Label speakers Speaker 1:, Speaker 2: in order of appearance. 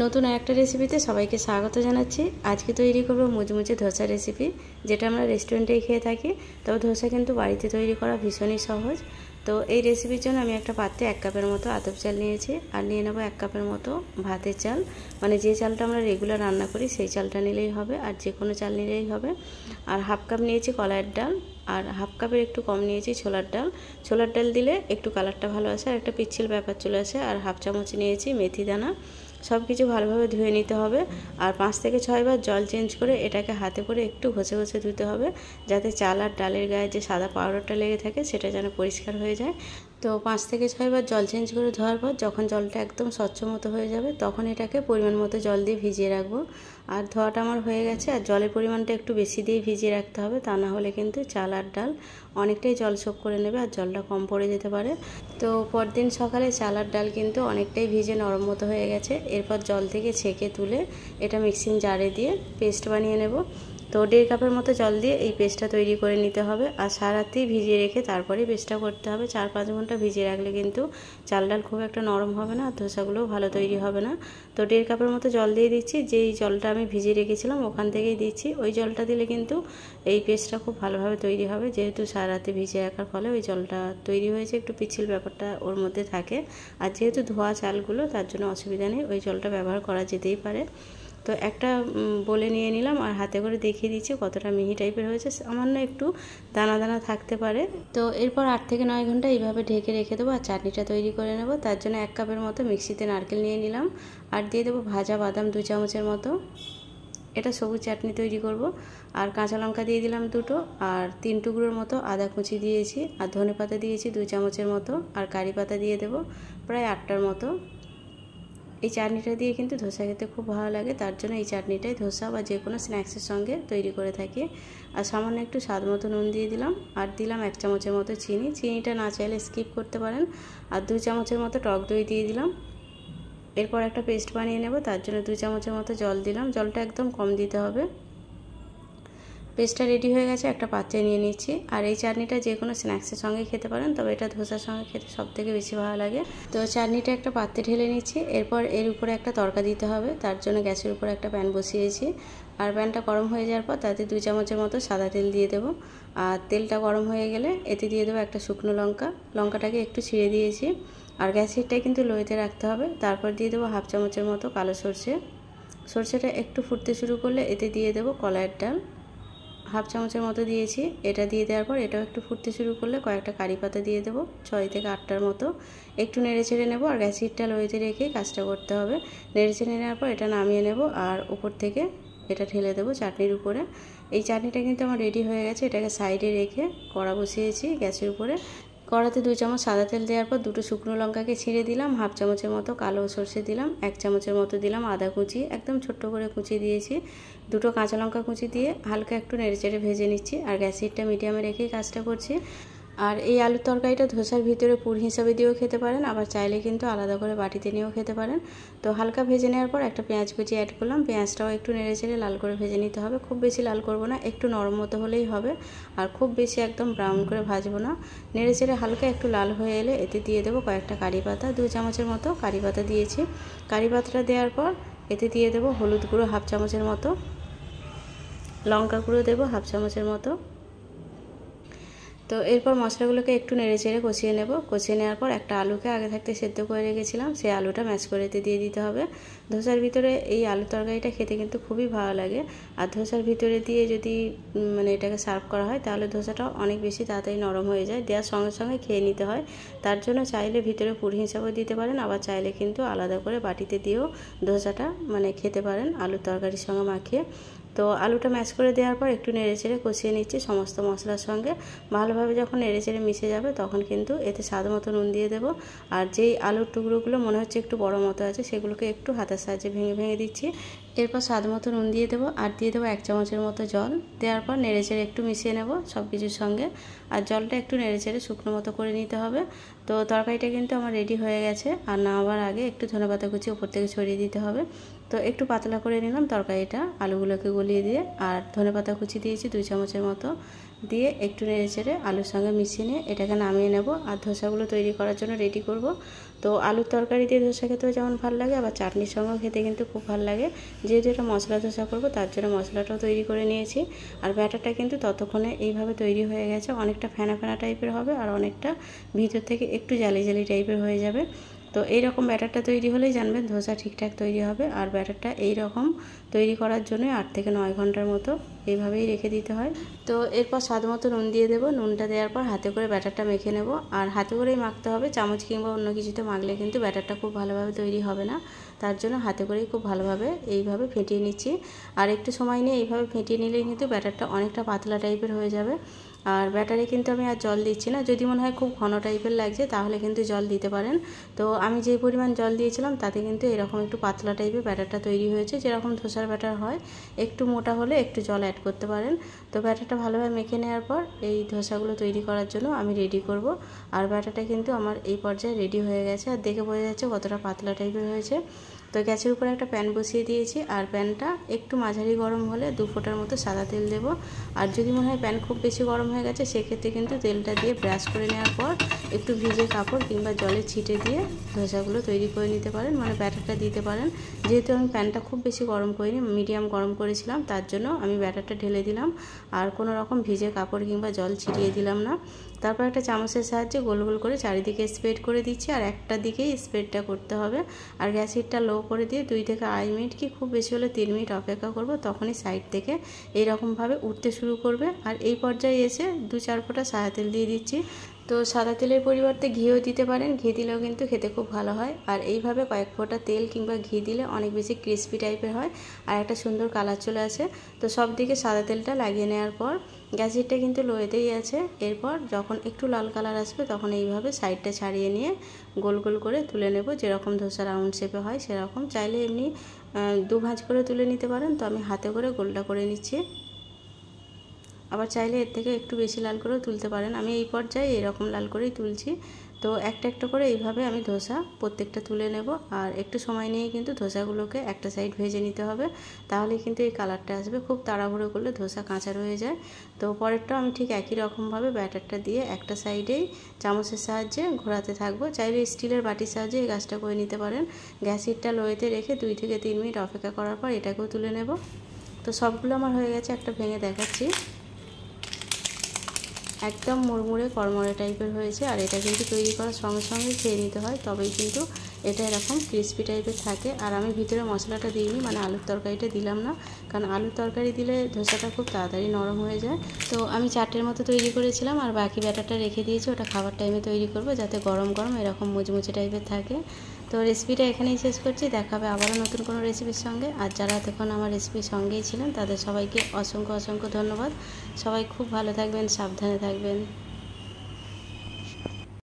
Speaker 1: নতুন একটা রেসিপিতে সবাইকে স্বাগত জানাচ্ছি। আজকে তৈরি করব মুচমুচে ধোসা রেসিপি, যেটা আমরা রেস্টুরেন্টেই খেয়ে থাকি। তবে ধোসা কিন্তু বাড়িতে তৈরি করা ভীষণই সহজ। তো এই রেসিপির জন্য আমি একটা পাত্রে 1 কাপের মতো আতপ চাল নিয়েছি, আর নিয়ে নেব 1 কাপের মতো ভাতের চাল। মানে যে চালটা আমরা রেগুলার রান্না করি সেই চালটা নিলেই হবে, আর যে কোনো চাল নিলেই হবে। আর 1/2 কাপ নিয়েছি কলাইয়ের ডাল, আর 1/2 কাপের একটু কম নিয়েছি ছোলার ডাল। ছোলার ডাল দিলে একটু কালারটা ভালো আসে আর একটা পিচ্ছিল ব্যাপার চলে আসে। আর 1/2 চামচ নিয়েছি মেথি দানা। সব কিছু ভালোভাবে ধুয়ে নিতে হবে, আর 5 থেকে 6 বার জল চেঞ্জ করে এটাকে হাতে করে একটু ঘষে ঘষে ধুতে হবে, যাতে চাল আর ডালের গায়ে যে সাদা পাউডারটা লেগে থাকে সেটা যেন পরিষ্কার হয়ে যায়। তো 5 থেকে 6 বার জল চেঞ্জ করে ধোয়ার পর যখন জলটা একদম স্বচ্ছ মতো হয়ে যাবে, তখন এটাকে পরিমাণ মতো জল দিয়ে ভিজিয়ে রাখবো। আর ধোয়াটা আমার হয়ে গেছে, আর জলের পরিমাণটা একটু বেশি দিয়ে ভিজিয়ে রাখতে হবে, তা না হলে কিন্তু চাল আর ডাল অনেকটাই জল শোক করে নেবে আর জলটা কম পড়ে যেতে পারে। তো পরদিন সকালে চাল আর ডাল কিন্তু অনেকটাই ভিজে নরম মতো হয়ে গেছে। এরপর জল থেকে ছেঁকে তুলে এটা মিক্সিং জারে দিয়ে পেস্ট বানিয়ে নেব। তো 1.5 কাপের মতো জল দিয়ে এই পেস্টটা তৈরি করে নিতে হবে, আর সারাতেই ভিজিয়ে রেখে তারপরে পেস্টটা করতে হবে। 4-5 ঘন্টা ভিজিয়ে রাখলে কিন্তু চাল ডাল খুব একটা নরম হবে না, আর ধোসাগুলোও ভালো তৈরি হবে না। তো 1.5 কাপের মতো জল দিয়ে দিচ্ছি, যেই জলটা আমি ভিজিয়ে রেখেছিলাম ওখান থেকেই দিচ্ছি। ওই জলটা দিলে কিন্তু এই পেস্টটা খুব ভালোভাবে তৈরি হবে, যেহেতু সারাতে ভিজিয়ে রাখার ফলে ওই জলটা তৈরি হয়েছে, একটু পিচ্ছিল ব্যাপারটা ওর মধ্যে থাকে। আর যেহেতু ধোয়া চালগুলো, তার জন্য অসুবিধা নেই, ওই জলটা ব্যবহার করা যেতেই পারে। তো একটা বলে নিয়ে নিলাম, আর হাতে করে দেখিয়ে দিচ্ছি কতটা মিহি টাইপের হয়েছে। সামান্য একটু দানা দানা থাকতে পারে। তো এরপর 8 থেকে 9 ঘন্টা এইভাবে ঢেকে রেখে দেবো, আর চাটনিটা তৈরি করে নেব। তার জন্য 1 কাপের মতো মিক্সিতে নারকেল নিয়ে নিলাম, আর দিয়ে দেবো ভাজা বাদাম 2 চামচের মতো। এটা সবুজ চাটনি তৈরি করব। আর কাঁচা লঙ্কা দিয়ে দিলাম 2টো, আর 3 টুকরোর মতো আদা কুচি দিয়েছি, আর ধনে পাতা দিয়েছি 2 চামচের মতো, আর কারি পাতা দিয়ে দেবো প্রায় 8টার মতো। এই চাটনিটা দিয়ে কিন্তু ধোসা খেতে খুব ভালো লাগে, তার জন্য এই চাটনিটাই ধোসা বা যে কোনো স্ন্যাক্সের সঙ্গে তৈরি করে থাকি। আর সামান্য একটু স্বাদ মতো নুন দিয়ে দিলাম, আর দিলাম 1 চামচের মতো চিনি। চিনিটা না চাইলে স্কিপ করতে পারেন। আর 2 চামচের মতো টক দই দিয়ে দিলাম। এরপর একটা পেস্ট বানিয়ে নেব, তার জন্য 2 চামচের মতো জল দিলাম। জলটা একদম কম দিতে হবে। পেস্টটা রেডি হয়ে গেছে, একটা পাত্রে নিয়ে নিচ্ছি। আর এই চাটনিটা যে কোনো স্ন্যাক্সের সঙ্গে খেতে পারেন, তবে এটা ধোসার সঙ্গে খেতে সবথেকে বেশি ভালো লাগে। তো চাটনিটা একটা পাত্রে ঢেলে নিচ্ছি। এরপর এর উপরে একটা তড়কা দিতে হবে, তার জন্য গ্যাসের উপরে একটা প্যান বসিয়েছি। আর প্যানটা গরম হয়ে যাওয়ার পর তাতে 2 চামচের মতো সাদা তেল দিয়ে দেবো। আর তেলটা গরম হয়ে গেলে এতে দিয়ে দেবো একটা শুকনো লঙ্কা। লঙ্কাটাকে একটু ছিঁড়ে দিয়েছি। আর গ্যাসেরটাই কিন্তু লোতে রাখতে হবে। তারপর দিয়ে দেবো 1/2 চামচের মতো কালো সরষে। সরষেটা একটু ফুটতে শুরু করলে এতে দিয়ে দেবো কলাইয়ের ডাল 1/2 চামচের মতো দিয়েছি। এটা দিয়ে দেওয়ার পর এটাও একটু ফুটতে শুরু করলে কয়েকটা কারি পাতা দিয়ে দেবো 6 থেকে 8টার মতো। একটু নেড়ে চেড়ে নেবো, আর গ্যাসেরটা লোতে রেখে কাজটা করতে হবে। নেড়ে চেড়ে নেওয়ার পর এটা নামিয়ে নেব, আর উপর থেকে এটা ঢেলে দেবো চাটনির উপরে। এই চাটনিটা কিন্তু আমার রেডি হয়ে গেছে। এটাকে সাইডে রেখে কড়া বসিয়েছি গ্যাসের উপরে। কড়াতে 2 চামচ সাদা তেল দেওয়ার পর 2টো শুকনো লঙ্কাকে ছিঁড়ে দিলাম, 1/2 চামচের মতো কালো সরষে দিলাম, 1 চামচের মতো দিলাম আদা কুচি, একদম ছোট্ট করে কুচি দিয়েছি। 2টো কাঁচা লঙ্কা কুচি দিয়ে হালকা একটু নেড়েচেড়ে ভেজে নিচ্ছি, আর গ্যাসেরটা মিডিয়ামে রেখেই কাজটা করছি। আর এই আলুর তরকারিটা ধোসার ভিতরে পুর হিসাবে দিয়েও খেতে পারেন, আবার চাইলে কিন্তু আলাদা করে বাটিতে নিয়েও খেতে পারেন। তো হালকা ভেজে নেওয়ার পর একটা পেঁয়াজ কুচি অ্যাড করলাম। পেঁয়াজটাও একটু নেড়েচেড়ে লাল করে ভেজে নিতে হবে, খুব বেশি লাল করব না, একটু নরম মতো হলেই হবে। আর খুব বেশি একদম ব্রাউন করে ভাজবো না। নেড়েচেড়ে হালকা একটু লাল হয়ে এলে এতে দিয়ে দেবো কয়েকটা কারি পাতা, 2 চামচের মতো কারি পাতা দিয়েছি। কারি পাতাটা দেওয়ার পর এতে দিয়ে দেবো হলুদ গুঁড়ো 1/2 চামচের মতো, লঙ্কা গুঁড়ো দেবো 1/2 চামচের মতো। তো এরপর মশলাগুলোকে একটু নেড়েচেড়ে কষিয়ে নেব। কষিয়ে নেওয়ার পর একটা আলুকে আগে থাকতে সেদ্ধ করে রেখেছিলাম, সেই আলুটা ম্যাশ করে দিয়ে দিতে হবে। ধোসার ভিতরে এই আলু তরকারিটা খেতে কিন্তু খুবই ভালো লাগে। আর ধোসার ভিতরে দিয়ে যদি এটাকে সার্ভ করা হয়, তাহলে ধোসাটা অনেক বেশি তাড়াতাড়ি নরম হয়ে যায়, দেওয়ার সঙ্গে সঙ্গে খেয়ে নিতে হয়। তার জন্য চাইলে ভিতরে পুর হিসাবেও দিতে পারেন, আবার চাইলে কিন্তু আলাদা করে বাটিতে দিয়েও ধোসাটা খেতে পারেন আলুর তরকারির সঙ্গে মাখিয়ে। তো আলুটা ম্যাশ করে দেওয়ার পর একটু নেড়েচেড়ে কষিয়ে নিচ্ছি সমস্ত মশলার সঙ্গে। ভালোভাবে যখন নেড়েচেড়ে মিশে যাবে, তখন কিন্তু এতে স্বাদ মতো নুন দিয়ে দেবো। আর যেই আলুর টুকরোগুলো মনে হচ্ছে একটু বড় মতো আছে, সেগুলোকে একটু হাতের সাহায্যে ভেঙে ভেঙে দিচ্ছি। এরপর স্বাদ মতো নুন দিয়ে দেবো, আর দিয়ে দেবো 1 চামচের মতো জল। দেওয়ার পর নেড়েচেড়ে একটু মিশিয়ে নেব সব কিছুর সঙ্গে। আর জলটা একটু নেড়েচেড়ে শুকনো মতো করে নিতে হবে। তো তরকারিটা কিন্তু আমার রেডি হয়ে গেছে। আর নামাবার আগে একটু ধনেপাতা কুচি উপর থেকে ছড়িয়ে দিতে হবে। তো একটু পাতলা করে নিলাম তরকারিটা, আলুগুলোকে গলিয়ে দিয়ে, আর ধনেপাতা কুচি দিয়েছি 2 চামচের মতো, দিয়ে একটু নেড়ে চেড়ে আলুর সঙ্গে মিশিয়ে নিয়ে এটাকে নামিয়ে নেব আর ধোসাগুলো তৈরি করার জন্য রেডি করব। তো আলুর তরকারি দিয়ে ধোসা খেতেও যেমন ভালো লাগে, আবার চাটনির সঙ্গেও খেতে কিন্তু খুব ভালো লাগে। যেহেতু এটা মশলা ধোসা করব তার জন্য মশলাটাও তৈরি করে নিয়েছি। আর ব্যাটারটা কিন্তু ততক্ষণে এইভাবে তৈরি হয়ে গেছে, অনেকটা ফেনা ফেনা টাইপের হবে আর অনেকটা ভিতর থেকে একটু জালি জালি টাইপের হয়ে যাবে। তো এই রকম ব্যাটারটা তৈরি হলেই জানবেন ধোসা ঠিকঠাক তৈরি হবে। আর ব্যাটারটা এই রকম তৈরি করার জন্য 8 থেকে 9 ঘন্টার মতো এইভাবেই রেখে দিতে হয়। তো এরপর স্বাদ মতো নুন দিয়ে দেবো। নুনটা দেওয়ার পর হাতে করে ব্যাটারটা মেখে নেব, আর হাতে করেই মাখতে হবে, চামচ কিংবা অন্য কিছুতে মাখলে কিন্তু ব্যাটারটা খুব ভালোভাবে তৈরি হবে না। তার জন্য হাতে করেই খুব ভালোভাবে এইভাবে ফেটিয়ে নিচ্ছি। আর একটু সময় নিয়ে এইভাবে ফেটিয়ে নিলেই কিন্তু ব্যাটারটা অনেকটা পাতলা টাইপের হয়ে যাবে। আর ব্যাটারে কিন্তু আমি আর জল দিচ্ছি না, যদি মনে হয় খুব ঘন টাইপের লাগছে তাহলে কিন্তু জল দিতে পারেন। তো আমি যে পরিমাণ জল দিয়েছিলাম তাতে কিন্তু এরকম একটু পাতলা টাইপের ব্যাটারটা তৈরি হয়েছে, যেরকম ধোসার ব্যাটার হয়। একটু মোটা হলে একটু জল অ্যাড করতে পারেন। তো ব্যাটারটা ভালোভাবে মেখে নেওয়ার পর এই ধোসাগুলো তৈরি করার জন্য আমি রেডি করব। আর ব্যাটারটা কিন্তু আমার এই পর্যায়ে রেডি হয়ে গেছে, আর দেখে বোঝা যাচ্ছে কতটা পাতলা টাইপের হয়েছে। তো গ্যাসের উপরে একটা প্যান বসিয়ে দিয়েছি, আর প্যানটা একটু মাঝারি গরম হলে 2 ফোঁটার মতো সাদা তেল দেব। আর যদি মনে হয় প্যান খুব বেশি গরম হয়ে গেছে সেক্ষেত্রে কিন্তু তেলটা দিয়ে ব্রাশ করে নেওয়ার পর একটু ভিজে কাপড় কিংবা জলে ছিটে দিয়ে ধোসাগুলো তৈরি করে নিতে পারেন, মানে ব্যাটারটা দিতে পারেন। যেহেতু আমি প্যানটা খুব বেশি গরম করিনি, মিডিয়াম গরম করেছিলাম, তার জন্য আমি ব্যাটারটা ঢেলে দিলাম আর কোনো রকম ভিজে কাপড় কিংবা জল ছিটিয়ে দিলাম না। তারপর একটা চামচের সাহায্যে গোল গোল করে চারিদিকে স্প্রেড করে দিচ্ছি, আর একটা দিকেই স্প্রেডটা করতে হবে। আর গ্যাস হিটটা লো করে দিয়ে 2 থেকে 2.5 মিনিট কি খুব বেশি হলে 3 মিনিট অপেক্ষা করব, তখনই সাইড থেকে এইরকমভাবে উঠতে শুরু করবে। আর এই পর্যায়ে এসে 2-4 ফোঁটা সাদা তেল দিয়ে দিচ্ছি। তো সাদা তেলের পরিবর্তে ঘিও দিতে পারেন, ঘি দিলেও কিন্তু খেতে খুব ভালো হয়। আর এইভাবে কয়েক ফোঁটা তেল কিংবা ঘি দিলে অনেক বেশি ক্রিস্পি টাইপের হয় আর একটা সুন্দর কালার চলে আসে। তো সব দিকে সাদা তেলটা লাগিয়ে নেওয়ার পর গ্যাস হিটটা কিন্তু লোয়েতেই আছে। এরপর যখন একটু লাল কালার আসবে তখন এইভাবে সাইডটা ছাড়িয়ে নিয়ে গোল গোল করে তুলে নেব, যেরকম ধোসা রাউন্ড শেপে হয় সেরকম। চাইলে এমনি 2 ভাঁজ করে তুলে নিতে পারেন, তো আমি হাতে করে গোলটা করে নিচ্ছি। আবার চাইলে এর থেকে একটু বেশি লাল করেও তুলতে পারেন, আমি এই পর্যায়ে এরকম লাল করেই তুলছি। তো একটা একটা করে এইভাবে আমি ধোসা প্রত্যেকটা তুলে নেব। আর একটু সময় নিয়ে কিন্তু ধোসাগুলোকে একটা সাইড ভেজে নিতে হবে, তাহলে কিন্তু এই কালারটা আসবে। খুব তাড়াহুড়ো করলে ধোসা কাঁচা রয়ে যায়। তো পরেরটাও আমি ঠিক একই রকমভাবে ব্যাটারটা দিয়ে একটা সাইডেই চামচের সাহায্যে ঘোরাতে থাকবো। চাইলে স্টিলের বাটির সাহায্যে এই কাজটা করে নিতে পারেন। গ্যাস হিটটা লোয়েতে রেখে 2 থেকে 3 মিনিট অপেক্ষা করার পর এটাকেও তুলে নেব। তো সবগুলো আমার হয়ে গেছে, একটা ভেঙে দেখাচ্ছি। একদম মুড়মুড়ে কড়মড়ে টাইপের হয়েছে। আর এটা কিন্তু তৈরি করার সঙ্গে সঙ্গে খেয়ে নিতে হয়, তবেই কিন্তু এটা এরকম ক্রিস্পি টাইপের থাকে। আর আমি ভিতরে মশলাটা দিইনি, মানে আলুর তরকারিটা দিলাম না, কারণ আলুর তরকারি দিলে ধোসাটা খুব তাড়াতাড়ি নরম হয়ে যায়। তো আমি 4টের মতো তৈরি করেছিলাম, আর বাকি ব্যাটারটা রেখে দিয়েছি, ওটা খাবার টাইমে তৈরি করব, যাতে গরম গরম এরকম মুচমুচে টাইপের থাকে। তো রেসিপিটা এখানেই শেষ করছি, দেখা হবে আবারও নতুন কোনো রেসিপির সঙ্গে। আর যারা এতক্ষণ আমার রেসিপির সঙ্গেই ছিলেন তাদের সবাইকে অসংখ্য অসংখ্য ধন্যবাদ। সবাই খুব ভালো থাকবেন, সাবধানে থাকবেন।